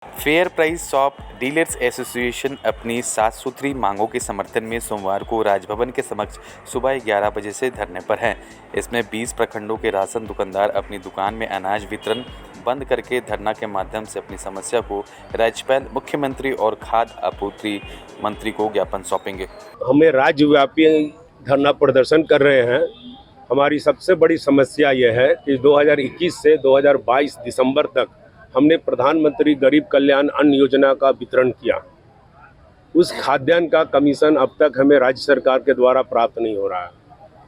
Fair price shop dealers association अपनी 7 सूत्री मांगों के समर्थन में सोमवार को राजभवन के समक्ष सुबह 11 बजे से धरने पर हैं। इसमें 20 प्रखंडों के राशन दुकानदार अपनी दुकान में अनाज वितरण बंद करके धरना के माध्यम से अपनी समस्या को राज्यपाल, मुख्यमंत्री और खाद्य आपूर्ति मंत्री को ज्ञापन सौंपेंगे। हमें राज्यव्यापी धरना प्रदर्शन कर रहे हैं। हमारी सबसे बड़ी समस्या यह है कि 2021 से 2022 दिसंबर तक हमने प्रधानमंत्री गरीब कल्याण अन्न योजना का वितरण किया। उस खाद्यान्न का कमीशन अब तक हमें राज्य सरकार के द्वारा प्राप्त नहीं हो रहा है।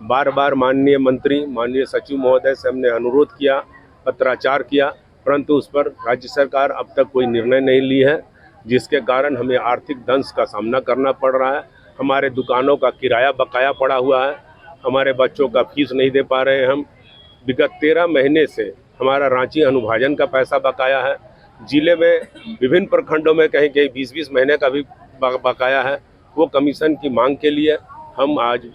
बार बार माननीय मंत्री, माननीय सचिव महोदय से हमने अनुरोध किया, पत्राचार किया, परंतु उस पर राज्य सरकार अब तक कोई निर्णय नहीं ली है, जिसके कारण हमें आर्थिक दंश का सामना करना पड़ रहा है। हमारे दुकानों का किराया बकाया पड़ा हुआ है, हमारे बच्चों का फीस नहीं दे पा रहे हैं। हम विगत 13 महीने से हमारा रांची अनुभाजन का पैसा बकाया है। जिले में विभिन्न प्रखंडों में कहीं कहीं 20-20 महीने का भी बकाया है। वो कमीशन की मांग के लिए हम आज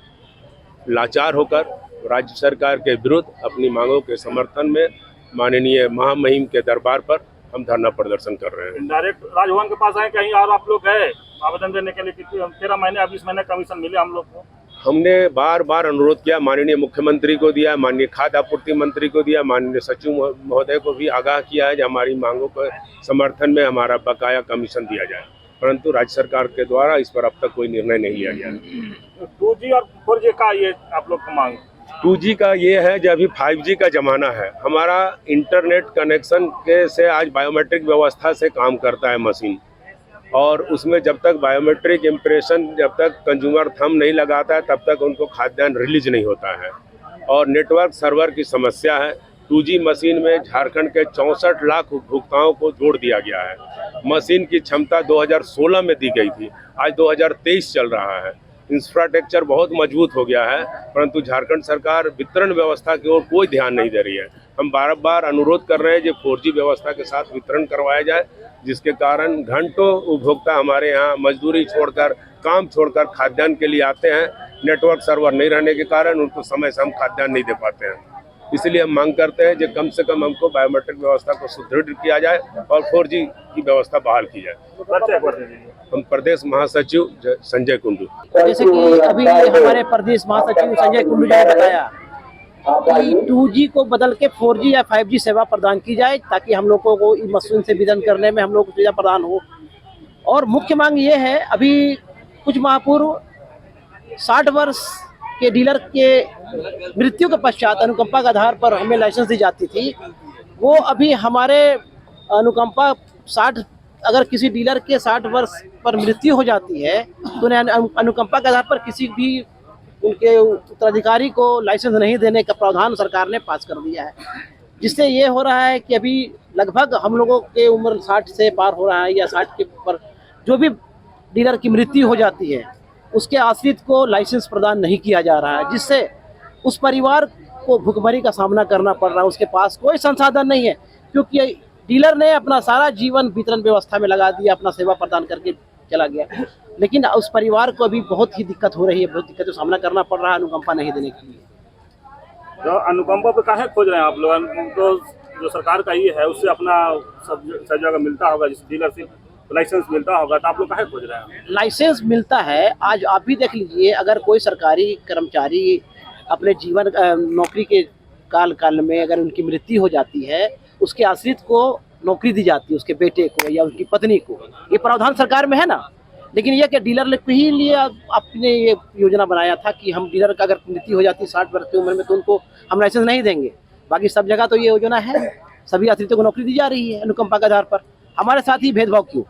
लाचार होकर राज्य सरकार के विरुद्ध अपनी मांगों के समर्थन में माननीय महामहिम के दरबार पर हम धरना प्रदर्शन कर रहे हैं। डायरेक्ट राजभवन के पास आए, कहीं और आप लोग गए आवेदन देने के लिए? 13 महीने 20 महीने कमीशन मिले हम लोग को। हमने बार बार अनुरोध किया, माननीय मुख्यमंत्री को दिया, माननीय खाद्य आपूर्ति मंत्री को दिया, माननीय सचिव महोदय को भी आगाह किया है कि हमारी मांगों के समर्थन में हमारा बकाया कमीशन दिया जाए, परंतु राज्य सरकार के द्वारा इस पर अब तक कोई निर्णय नहीं लिया गया। 2G और 4G का ये आप लोग का मांग? 2G का ये है कि अभी 5G का ज़माना है। हमारा इंटरनेट कनेक्शन के से आज बायोमेट्रिक व्यवस्था से काम करता है मशीन, और उसमें जब तक बायोमेट्रिक इम्प्रेशन, जब तक कंज्यूमर थंब नहीं लगाता है, तब तक उनको खाद्यान्न रिलीज नहीं होता है। और नेटवर्क सर्वर की समस्या है। 2G मशीन में झारखंड के 64 लाख उपभोक्ताओं को जोड़ दिया गया है। मशीन की क्षमता 2016 में दी गई थी, आज 2023 चल रहा है। इंफ्रास्ट्रक्चर बहुत मजबूत हो गया है, परंतु झारखंड सरकार वितरण व्यवस्था की ओर कोई ध्यान नहीं दे रही है। हम बार बार अनुरोध कर रहे हैं कि 4G व्यवस्था के साथ वितरण करवाया जाए, जिसके कारण घंटों उपभोक्ता हमारे यहाँ मजदूरी छोड़कर, काम छोड़कर खाद्यान्न के लिए आते हैं। नेटवर्क सर्वर नहीं रहने के कारण उनको समय से हम खाद्यान्न नहीं दे पाते हैं। इसलिए हम मांग करते हैं कि कम से कम हमको बायोमेट्रिक व्यवस्था को सुदृढ़ किया जाए और 4G की व्यवस्था बहाल की जाए। हम प्रदेश महासचिव संजय कुंडू। जैसे कि अभी हमारे प्रदेश महासचिव संजय कुंडू ने बताया कि 2G को बदल के 4G या 5G सेवा प्रदान की जाए, ताकि हम लोगों को इस मशीन से वितरण करने में हम लोग को सुविधा प्रदान हो। और मुख्य मांग ये है, अभी कुछ माह पूर्व 60 वर्ष के डीलर के मृत्यु के पश्चात अनुकंपा के आधार पर हमें लाइसेंस दी जाती थी। वो अभी हमारे अनुकंपा 60, अगर किसी डीलर के 60 वर्ष पर मृत्यु हो जाती है तो उन्हें अनुकंपा के आधार पर किसी भी उनके उत्तराधिकारी को लाइसेंस नहीं देने का प्रावधान सरकार ने पास कर दिया है, जिससे ये हो रहा है कि अभी लगभग हम लोगों के उम्र 60 से पार हो रहा है, या 60 के पर जो भी डीलर की मृत्यु हो जाती है उसके आश्रित को लाइसेंस प्रदान नहीं किया जा रहा है, जिससे उस परिवार को भुखमरी का सामना करना पड़ रहा है। उसके पास कोई संसाधन नहीं है, क्योंकि डीलर ने अपना सारा जीवन वितरण व्यवस्था में लगा दिया, अपना सेवा प्रदान करके चला गया, लेकिन उस परिवार को अभी बहुत ही दिक्कत हो रही है, बहुत दिक्कत का सामना करना पड़ रहा है अनुकंपा नहीं देने के लिए। तो अनुकंपा पे काहे खोज रहे हैं आप लोग? तो जो सरकार का ये है उससे अपना सब जगह मिलता होगा, जिस डीलरशिप लाइसेंस मिलता होगा, तो आप लोग काहे खोज रहे हैं? लाइसेंस मिलता है। आज आप भी देख लीजिए, अगर कोई सरकारी कर्मचारी अपने जीवन नौकरी के काल में अगर उनकी मृत्यु हो जाती है, उसके आश्रित को नौकरी दी जाती है, उसके बेटे को या उसकी पत्नी को। ये प्रावधान सरकार में है ना, लेकिन यह कि डीलर के ही लिए आपने ये योजना बनाया था कि हम डीलर का अगर मृत्यु हो जाती है 60 वर्ष की उम्र में तो उनको हम लाइसेंस नहीं देंगे। बाकी सब जगह तो ये योजना है, सभी आश्रितों को नौकरी दी जा रही है अनुकंपा के आधार पर। हमारे साथ ही भेदभाव क्यों?